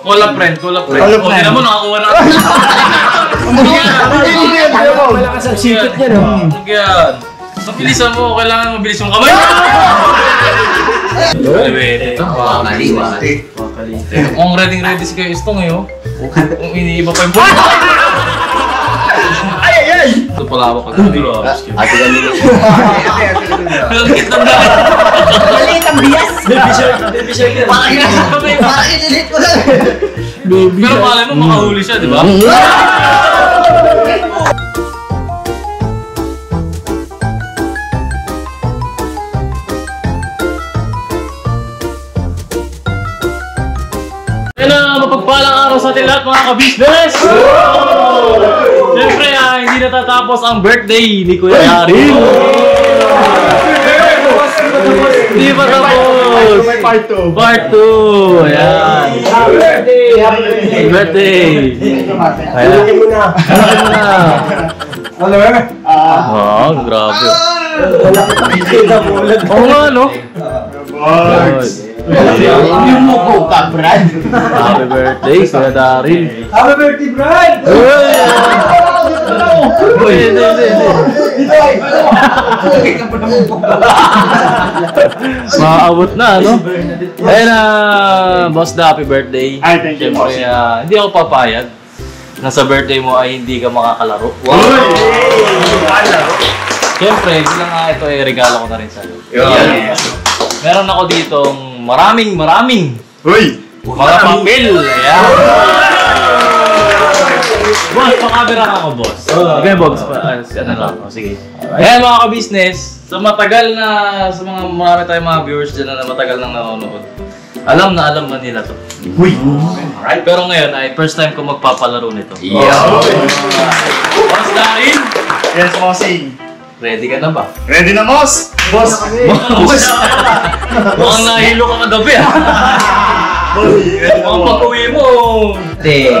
Call-up friend. O, tignan mo, nakakuha na. Malakas ang sipit niya, no? Yan. Mabilisan mo, kailangan mabilis yung kamay. Kung ready si Kuya Istong eh, oh. Kung iniiba pa yung buhay. Ay! Ito pala ako dito. Ate ka nila. Maliit ang bias! Baby shark. Parang inilit ko lang. Pero malay mo, makahuli siya, di ba? Yan na, mapagpalang araw sa ating lahat mga ka-business! Siyempre, hindi natatapos ang birthday ni Kuya Daryl! Hindi pa tapos! Part 2. Part 2! Ayan! Happy birthday! Ayan! Halagin mo na. Ano eh? Wow, grabe! Wala ka nakikita mo ulit. Oo nga, no? Yung mukho ka, Brad. Happy birthday, Kuya Daryl! Happy birthday, Brad! Maabot na, no? Ayun na, Boss Da, happy birthday. Ay, thank you, boss. Siyempre, hindi ako papayag na sa birthday mo ay hindi ka makakalaro. Wow! Siyempre, bilang nga ito ay regalo ko na rin sa'yo. Yes. Meron ako ditong maraming Uy! mga papel. Ayan. Boss, pakabira ka ako, boss. Okay, boss. Ano lang. Sige. Ayan mga ka-business, sa mga marami tayong mga viewers dyan na matagal nang nanonood. Alam na nila to. Uy! Alright. Pero ngayon ay first time ko magpapalaro nito. Boss Daryl, Yes, bossing. ready ka na ba? Ready na, boss? Boss! Mukhang nahilo ka kagabi ah. Mukhang pag-uwi mo. Tek.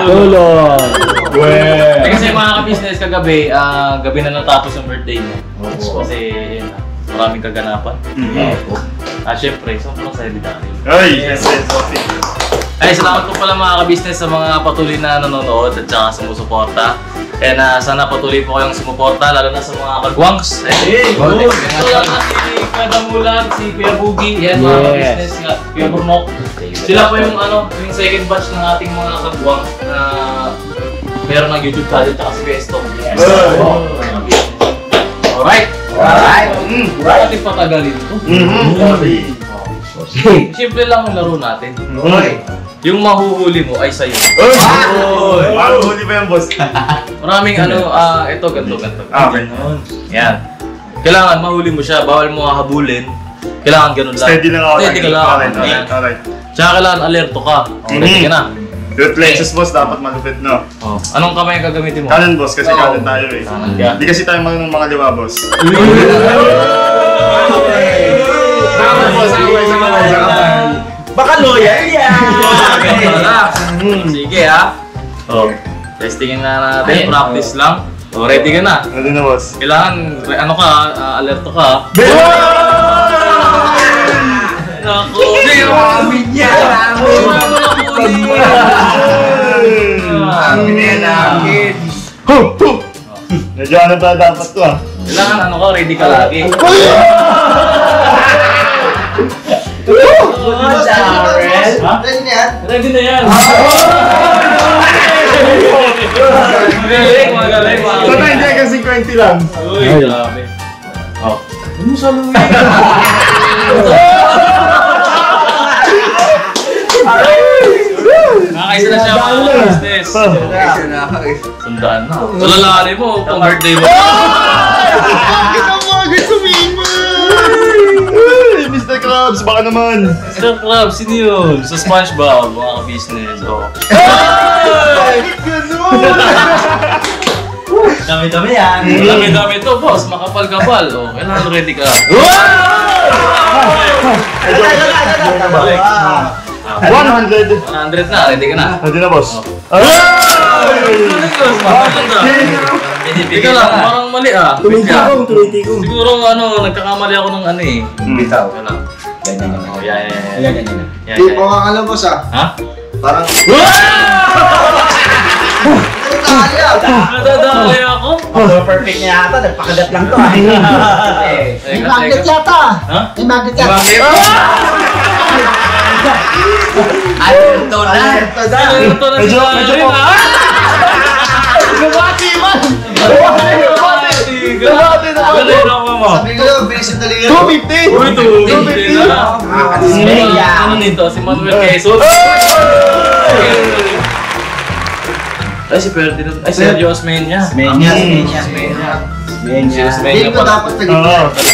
Tulog. Kasi mga ka-business kagabi, gabi na natapos ang birthday mo. Kasi yun, maraming kaganapan. Siyempre, sobrang saya ni Daryl. Ay, yes, bossing. Ay, salamat po pala mga ka-business sa mga patuloy na nanonood at saka sumusuporta. And sana patuloy po kayong sumuporta, lalo na sa mga kagwangs. Ito lang si Kuya Damulan, si Kuya Boogie, yan mga ka-business, Kuya Burnok. Sila po yung second batch ng ating mga kagwang na meron ng YouTube channel at si Kuya Estong. Alright! Huwag natin patagalin ito. Simple lang ang laro natin. Yung mahuhuli mo ay sa'yo. Mahuhuli ba yan, boss? Maraming ito, ganito. Okay. Yan. Kailangan mahuli mo siya, bawal mo habulin. Kailangan ganun lang. Steady lang ako. Steady ka lang. Alright. Tsaka kailangan alerto ka. Ready ka na. Reflexes, boss, dapat malupit, no? Anong kamay ang gagamitin mo? Kanan, boss, kasi kanan tayo eh. Kanan. Hindi kasi tayo marunong mga liwa, boss. Baka loyal yan! Sige ha. Testingin na natin, practice lang. Ready ka na. Ready na, boss. Kailangan, alerto ka. Naku! Amin yan! Amin yan, amin! Medyo ano ba dapat to ah? Kailangan ready ka lagi. Ready na yan? Ready na yan! Magaling! So, 9 seconds 50 lang. Uy, grabe. Ano sa luwi? Nakaisa na siya mga business. Sandaan na. Lalari mo kung birthday mo. Kita mo agad sabihin mo! Mr. Krabs, baka naman! Mr. Krabs, sino yun? Sa SpongeBob, mga ka-business. Dami-dami yan! Dami-dami to, boss. Makapal-kapal. Kailangan ready ka. 100! 100 na, ready ka na. Ready na, boss? Ika lang, parang mali ah. Tumitikong. Siguro nagkakamali ako ng ano eh. Bitaw. Yan lang. Yan. Hindi mo alam boss ah. Ha? Parang... Nadadali ako. Perfect niya yata. Nagpakagat lang to ah. May magnet yata. Ha? May magnet yata. Ito na. Ito na si Marin, ha? Gumati man! Gumati na mo. Sabi ko lang, bilis yung dali yan. 250! Uy, 250 na. Ano nito? Si Manuel Quezon. Ay, si Ferdinand. Ay, Sergio Osmeña. Menya. Si Osmeña Hindi ko pala. dapat Oo. naging...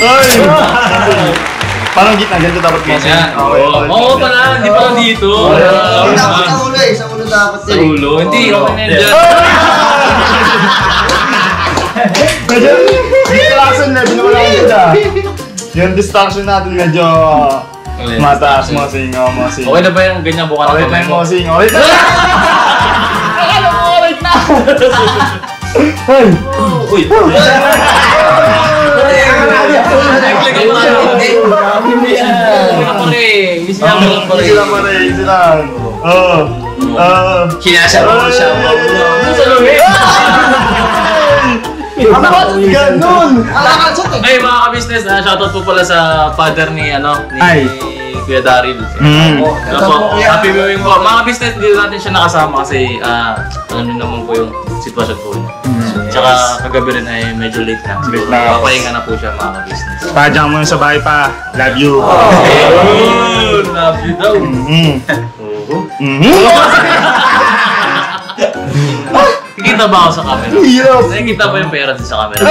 Ay! Parang gitna, ganito dapat mo. Ganyan. Oo pala, hindi pala dito. Dapat sa ulo eh. Sa ulo dapat Sa ulo? Hindi, okay na yan dyan. Medyo distraction level naman ako dito ah. Yung distraction natin medyo mataas mo sing. Okay na ba yung ganyan buka Okay na yung mosing. Okay na! Akala ko okay na! Ay! Uy! Easy lang pa rin, easy lang. Oo. Kinasa mo siya. Bakit ganun? Ay mga ka-business, shoutout po pala sa father ni Ay. Kuya Daryl. Opo, happy viewing po. Mga ka-business, hindi natin siya nakasama kasi ano naman po yung sitwasyon po niya. Tsaka kagabi rin ay medyo late na. Late na. Papahinga na po siya mga ka-business. Pajang mo sa bahay pa. Love you. Love you daw. Kikita ba ako sa camera? Hirap. Nakikita ba yung pera din sa camera?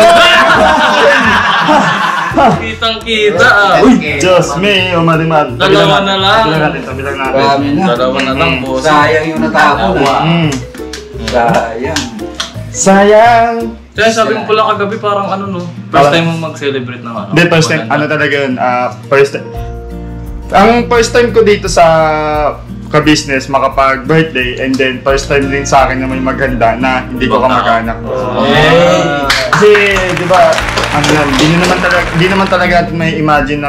Kitang-kita Uy! Diyos, may umariman. Dalawa na lang. Tabi lang natin. Dalawa na lang po. Sayang yung natapon ah. Sayang. Sayang. Kaya sabi mo pala kagabi parang first time mo mag-celebrate ng Hindi, first time. Ano talaga yun? First time. Ang first time ko dito sa ka-business, makapag-birthday, and then first time din sa akin na may maghanda na hindi ko kamag-anak. Kasi, di ba, hindi naman talaga natin may imagine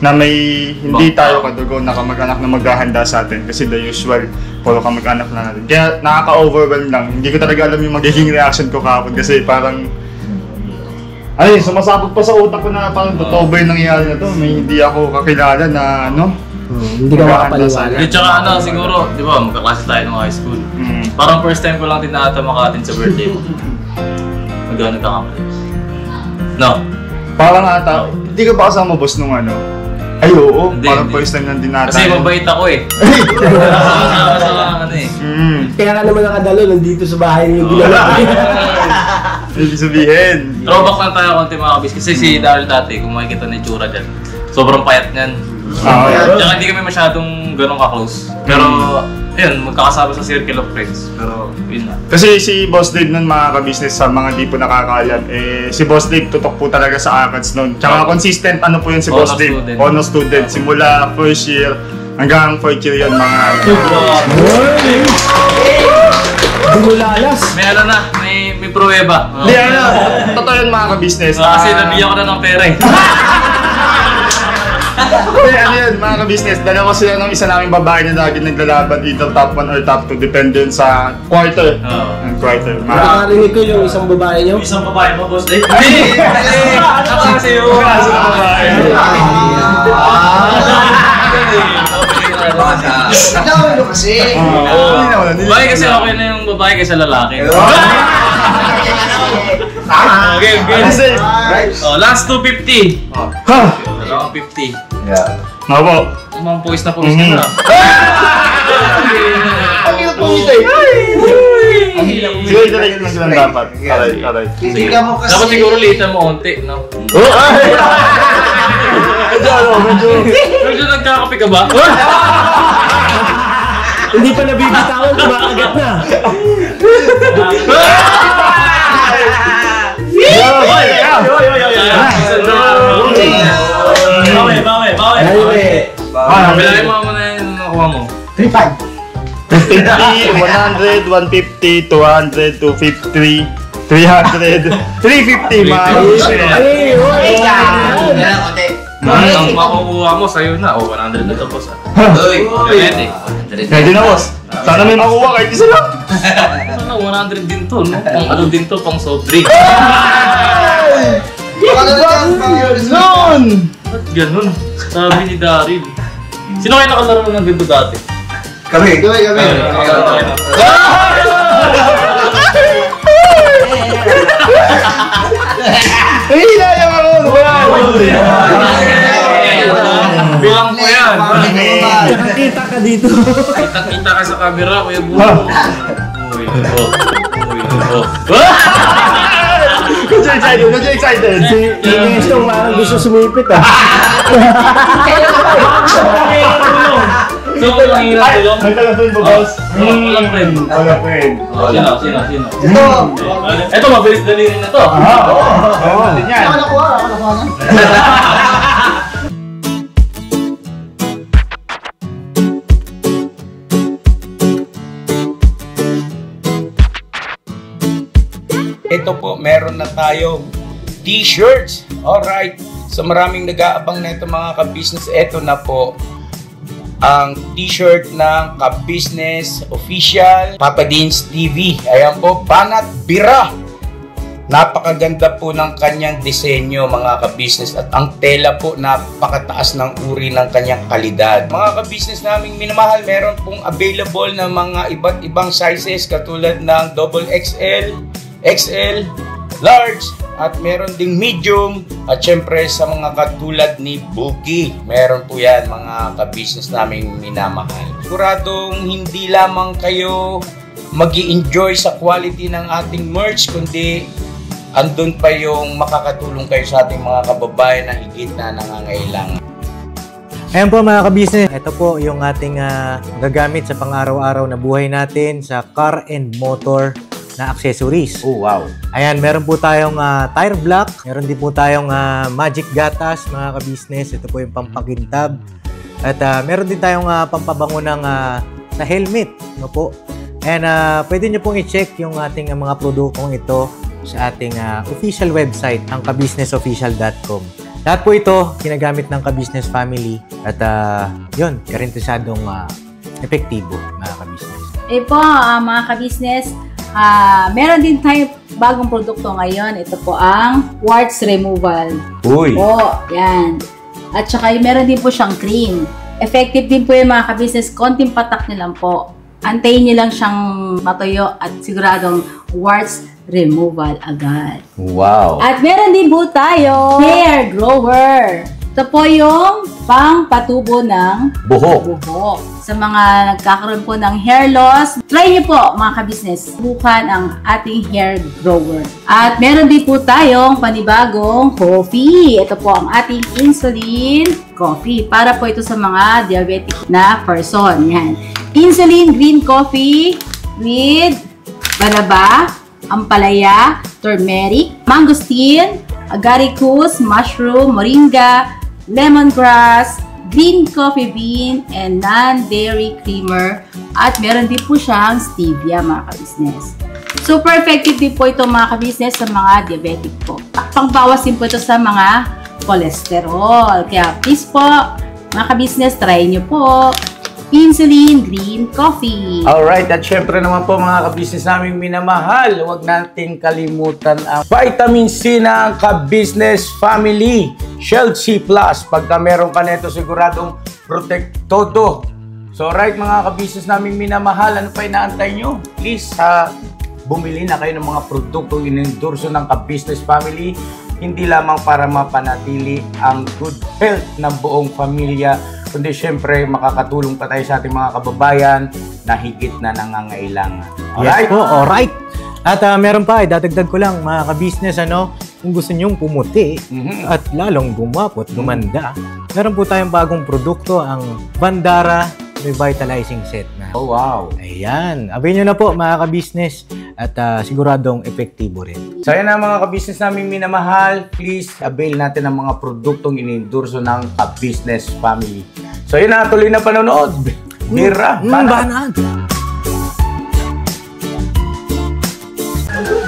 na may hindi tayo kadugo na kamag-anak na maghahanda sa atin. Kasi the usual, puro kamag-anak na natin. Kaya nakaka-overwhelm lang. Hindi ko talaga alam yung magiging reaction ko kahapon kasi parang sumasabog pa sa utak ko na parang totoo ba yung nangyayari na to? May hindi ako kakilala na Hindi ka makapaliwanag. Di tsaka siguro, di ba, magkaklase tayo ng high school. Parang first time ko lang din na ata maka-attend sa birthday mo. Magkano ka kami? No? Parang ata, hindi ka ba kasama boss nung Ay oo, Hindi, parang hindi. first time lang din ata. Kasi mabait ako eh. Kasama Kaya nga naman nakadalo, nandito sa bahay niyo ginala. Ibig sabihin. Throwback lang tayo konti mga kabis. Kasi si Daryl dati, kung makikita na yung tsura dyan, sobrang payat niyan. Tsaka hindi kami masyadong ganun ka-close. Pero, ayun, magkakasama sa circle of friends. Pero, yun na. Kasi si Boss Dave nun mga ka-business sa mga di po nakakaalam, si Boss Dave tutok po talaga sa ACADS nun. Tsaka consistent po yun si Boss Dave. Student. Honor student. Simula first year hanggang fourth year yun mga Dumulalas. May pruweba. Hindi totoo yun mga ka-business. Kasi nabigyan ko na ng pera eh. Hindi, yun mga ka-business. Dalawa sila ng isa naming babae na lagi naglalaban either top 1 or top 2 depende yun sa quarter. Quarter. Nakakarinig ko yung isang babae niyo. Isang babae mo, boss. Hindi! Ano kasi yun? Ano kasi? Babae kasi okay na yung babae kaysa lalaki. Okay. Last 250. Dalawang 50. Nga po. Mga puwis na puwis ka na. Ang hirap po ito eh. Siguro ito lang yung lang dapat. Aray. Tingnan mo kasi. Dapat siguro litan mo onti, no? Medyo nagkakape ka ba? Hindi pa nabibitawan, kumakagat na. Bilangin mo muna yung nakuha mo. 3-5. 50, 100, 150, 200, 250, 300, 350 mga Ay, Ang makukuha mo sa'yo na. 100 na to, boss. Uy! Ready? Ready na, boss. Sana may makuha kahit isa lang. Sana 100 din to, no? Pang ano din to, pang soft drink. Ganun! Ba't ganun? Sabi ni Daryl. Sino kayo nakalaro ng ganito dati? Kami! Ay, hinayang ako! Bilang ko yan. Nakakita ka dito. Kita-kita ka sa camera, Kuya Bulo. Uy, oh. Medyo excited. Si Ernesto parang gusto sumipit ah. So, ang hirap tulong. May taga-friend mo, boss? Walang friend. Taga-friend. Sino? Ito, mabilis dali rin na to. Oo. Din yan. Ito po, meron na tayong t-shirts. Alright. So maraming nag-aabang na ito mga ka-business. Ito na po ang t-shirt ng ka-business official Papa Dean's TV. Ayan po, Banat Bira. Napakaganda po ng kanyang disenyo mga ka-business at ang tela po napakataas ng uri ng kanyang kalidad. Mga ka-business naming minamahal, meron pong available na mga iba't ibang sizes katulad ng XXL, XL, large, at meron ding medium, at syempre sa mga katulad ni Buki, meron po yan mga ka-business naming minamahal. Siguradong hindi lamang kayo mag-i-enjoy sa quality ng ating merch, kundi andun pa yung makakatulong kayo sa ating mga kababayan na higit na nangangailangan. Ayan po mga ka-business, ito po yung ating gagamit sa pang-araw-araw na buhay natin sa car and motor na accessories. Oh wow! Ayan, meron po tayong tire block, meron din po tayong magic gatas mga ka-business, ito po yung pampakintab. At meron din tayong pampabango ng sa helmet, no po. And pwede nyo pong i-check yung ating mga produktong ito sa ating official website, ang kabusinessofficial.com. Lahat po ito ginagamit ng ka-business family at yun, garantisadong epektibo mga ka-business. Po, mga ka-business, meron din tayo bagong produkto ngayon. Ito po ang warts removal. Uy! Po, yan. At saka meron din po siyang cream. Effective din po yung mga ka-business. Konting patak nyo lang po. Antayin nyo lang siyang matuyo at siguradong warts removal agad. Wow! At meron din po tayo hair grower. Ito po yung pang-patubo ng Buhok! buhok. Sa mga nagkakaroon po ng hair loss, try nyo po mga ka-business. Subukan ang ating hair grower. At meron din po tayong panibagong coffee. Ito po ang ating insulin coffee. Para po ito sa mga diabetic na person. Yan. Insulin green coffee with balaba, ampalaya, turmeric, mangosteen, agaricus, mushroom, moringa, lemongrass, green coffee bean, and non-dairy creamer. At meron din po siyang stevia mga ka-business. Super effective din po ito mga ka-business sa mga diabetic po. Pangbawas din po ito sa mga cholesterol. Kaya please po mga ka-business, try nyo po insulin green coffee. Alright, at syempre naman po mga ka-business naming minamahal, huwag natin kalimutan ang vitamin C ng ka-business family, Shield C+. Pagka meron ka nito, siguradong protect todo. So alright mga ka-business naming minamahal, ano pa inaantay nyo? Please, bumili na kayo ng mga produktong inendorso ng ka-business family, hindi lamang para mapanatili ang good health ng buong pamilya, kundi syempre makakatulong pa tayo sa ating mga kababayan na higit na nangangailangan. Yes Alright? po, alright. At meron pa, dadagdag ko lang mga ka-business, kung gusto nyong pumuti at lalong gumapot, gumanda, meron po tayong bagong produkto, ang Bandara Revitalizing Set na. Oh wow! Ayan, abay nyo na po mga ka-business at siguradong epektibo rin. So yan na mga ka-business namin minamahal, please avail natin ang mga produktong inendorso ng ka-business family. So yun na, tuloy na panonood. Bira, Banat!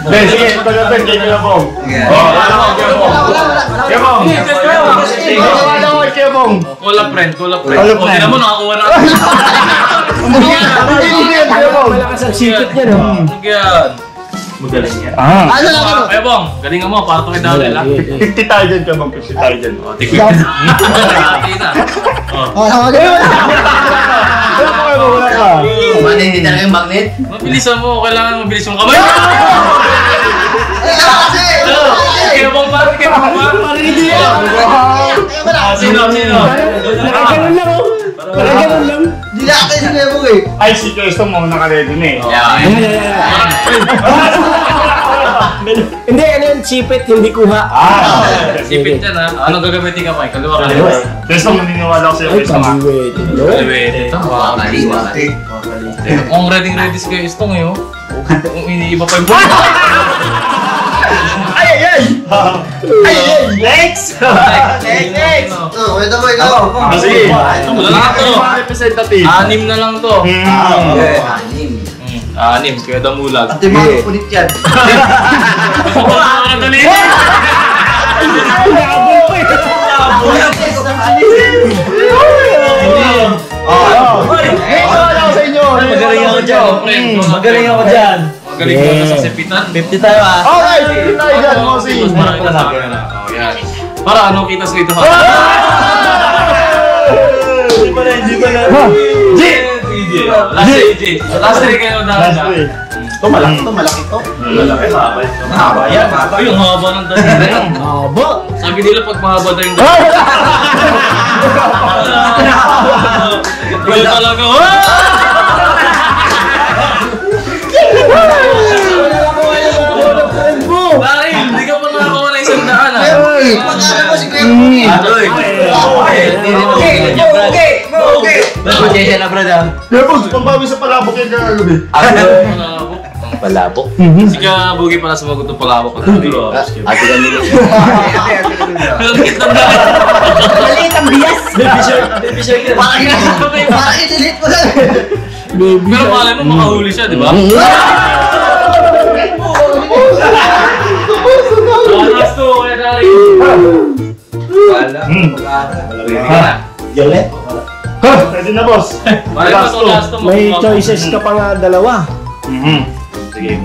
Sige, pagkapin, kay Kuya Bong. Kuya Bong. Wala ko kay Kuya Bong. Call up friend. Call up O, friend. tingnan mo, nakakuha na. Kuya Bong. Malakas ang sipit niya, no? Yan. Magaling yan. Kaya Bong, galingan mo, para ito kay Daryl, ha? 50 tayo dyan, Kuya Bong. 50 tayo dyan. O, tigwit. Ati na. O. Wala ka, Kuya Bong, wala ka. Hindi talaga yung magnet. Mabilisan mo, kailangan mabilis yung kamay. Kaya Bong, parang kaya Bong, parang hindi yan. Sino? Nakaganon lang, oh. Nakaganon lang. Hindi na kayo sinebo eh. Ay, si Kirsten mo, naka-ready na eh. Hindi, ano yung sipit, hindi kuha. Sipit yan, ha? Anong gagamitin ka, Mike? Kaliwa. Kirsten, maniniwala ko sa'yo, Ay, Kirsten, ha? pabiwit. Ito, Wakali. Kung ready si Kuya Istong, eh, oh. Kung iniiba pa yung buhay. Next! Next! Oh, ito mo ikaw. Sige. Wala na to. Mga representative. 6 na lang to. Anim. 6, Kuya Damulag. Ate mga punit yan. Nakakadali! Magaling ako dyan. Magaling ako dyan. Magaling ko na sa sipitan. 50 tayo ah. Okay, 50 tayo dyan, Mosi. Mas marami na sa akin. Oh, yan. Para ano kita sa ito ha? Hindi pa na. G! Last 3 kayo na. Last way. Ito malaki to, malaki to. Malaki, mahaba. Mahaba yan. Ay, yung haba ng dali. Haba. Sabi nila pag mahaba daw yung dali. Well talaga. Daryl, hindi ka pa nakakuha na 100 ah. Pag-aral mo si Kuya Okay. Pasensya na, brad ah. Kaya po, pambawi sa palabok yan na gabi. Palabok. Sige, bugi pala sumagot ng palabok. Ate ka nila. Pero kita na. Maliit ang bias. Baby shark yan. Parang i-delete mo lang. Pero malay mo makahuli siya, di ba? Last 2, kaya Daryl. Ready ka na? Yolet. Pwede na, boss. Malay mo ito last 2. May choices ka pa nga dalawa. Sige.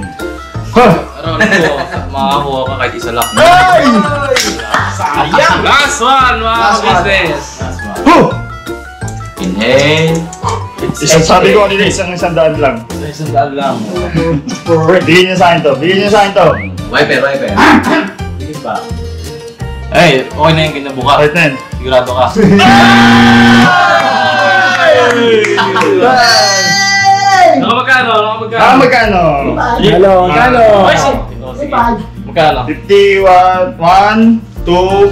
Pero ano po, makakuha ka kahit isa lang. Sayang! Last one, mga business. Inhale. Sabi ko kanina, isang lang. Isang daan lang. Bigyan niyo sa akin to. Bigyan niyo sa akin to. Wiper. Sige pa. Ay, okay na yung kinabuka. Right na yun. Sigurado ka. Magkano? Magkano? Halo, halo. Ay, sige. Magkano? 51, 1, 2,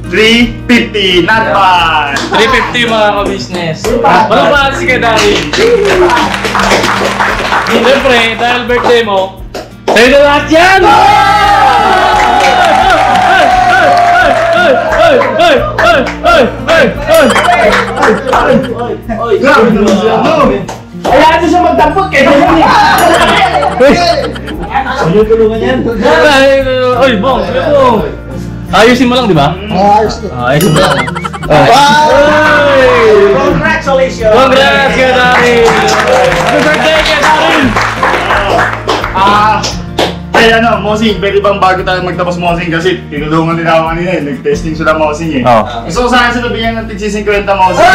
3, 50. Not bad. 350 mga ka-business. Walang mahal si kay Daryl. Siyempre, dahil birthday mo, sa'yo na lahat yan! Grabe naman siya, no? Kaya ito siya magdampot kaya yun eh. Ayaw tulungan yan. Oy, Bong! Ayusin mo lang, di ba? Ayusin mo lang. Congratulations. Congrats, kay Daryl! Happy birthday, kay Daryl! Ay ano, Mosing, pwede bang bago tayo magtapos Mosing kasi tinulungan nila ako kanina eh, nag-testing sila Mosing eh. Gusto ko sana sila bigyan ng tig 50 Mosing.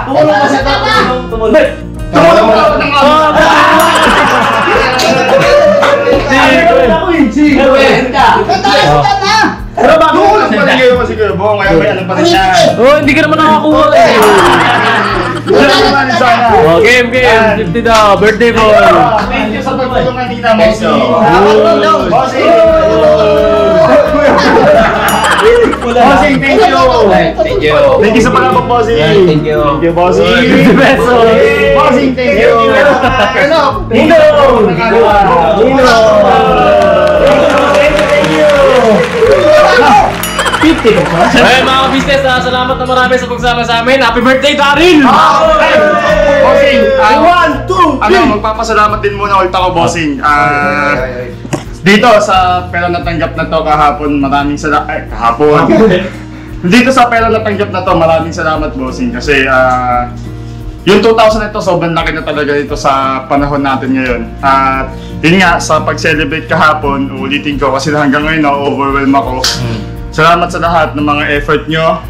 Tumulong ka sa tumulong. Tumulong ka ng Pero bago ko lang pala kayo kasi kayo, Bong, kaya may alam pa rin siya. Oh, hindi ka naman nakakuha eh. Wala naman sana. Oh, game. 50 daw, birthday boy. Thank you sa pagtulungan kita, Mosing. Mosing! Mosing, thank you! Thank you. Thank you sa palabok, Mosing! Thank you. Thank you, Mosing! 50 pesos. Mosing, thank you! Ano? Nino! Nino! 50 ka pa. Ayun mga ka-business, salamat na marami sa pagsama sa amin. Happy birthday, Daryl! Bossing, 1, 2, magpapasalamat din muna ulit ako, bossing. Dito sa pera natanggap na to kahapon, maraming salamat. Kahapon. Dito sa pera natanggap na to, maraming salamat, bossing. Kasi yung 2,000 ito, sobrang laki na talaga ito sa panahon natin ngayon. At yun nga, sa pag-celebrate kahapon, ulitin ko kasi hanggang ngayon na-overwhelm ako. Salamat sa lahat ng mga effort nyo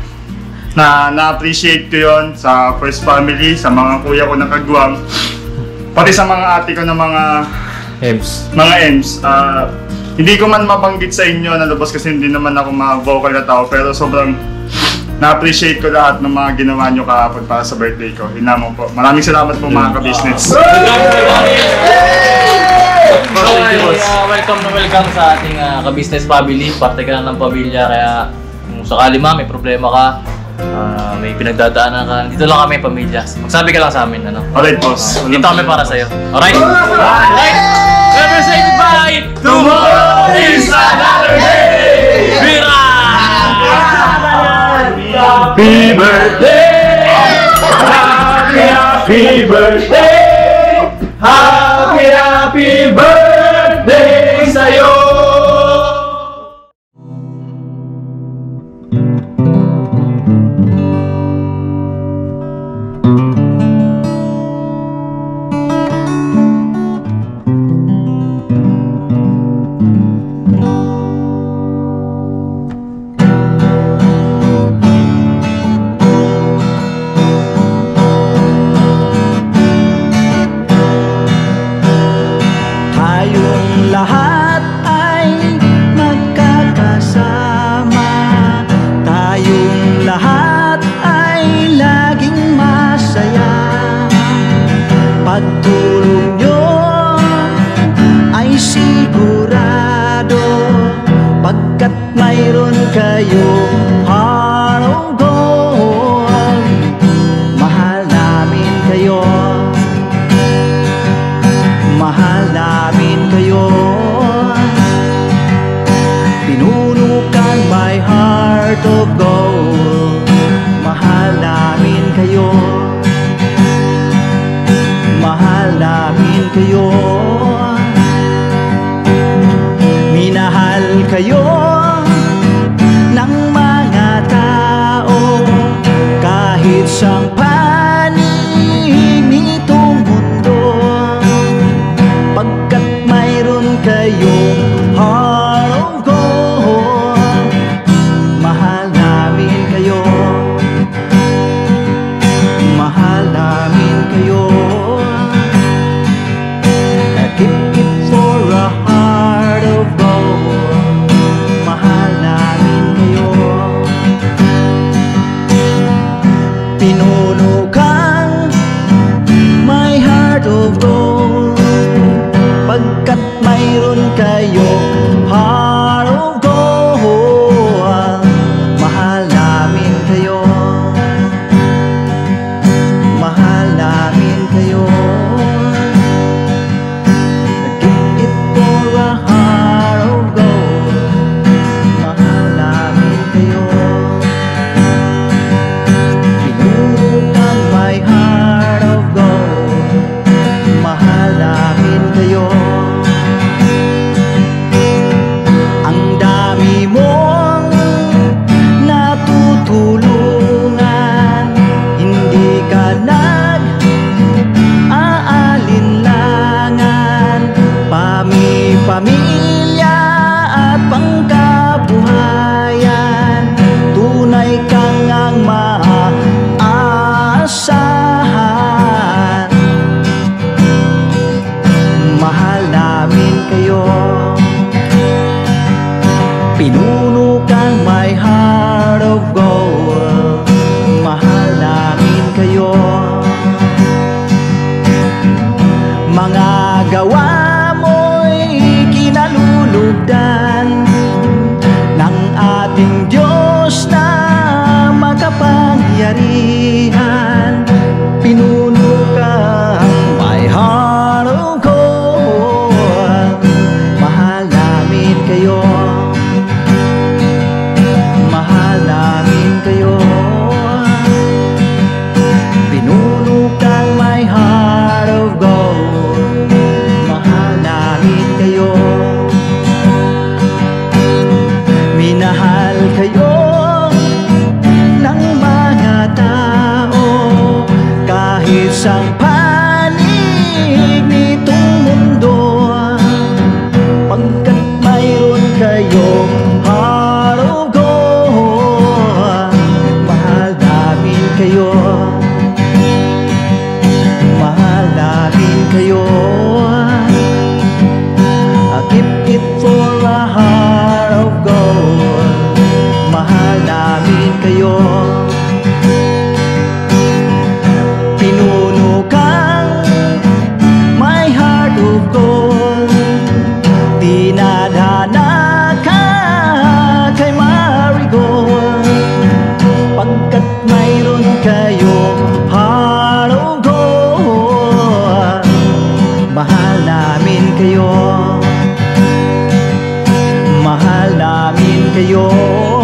na-appreciate ko yun sa First Family, sa mga kuya ko na kagwang, pati sa mga ate ko na mga Ems. Hindi ko man mabanggit sa inyo na lubos kasi hindi naman ako vocal na tao, pero sobrang na-appreciate ko lahat ng mga ginawa nyo kahapon para sa birthday ko. Hinamon po. Maraming salamat po mga ka-business. Welcome sa ating ka-business family. Parte ka lang ng pamilya, kaya kung sakali may problema ka, may pinagdadaanan ka, dito lang kami pamilya. Magsabi ka lang sa amin, ano? Alright, boss. Dito kami para sa'yo. Alright? Never say goodbye! Tomorrow is another day! Bira! Happy birthday! Happy birthday! Happy birthday sa'yo! Mahal sa'yo.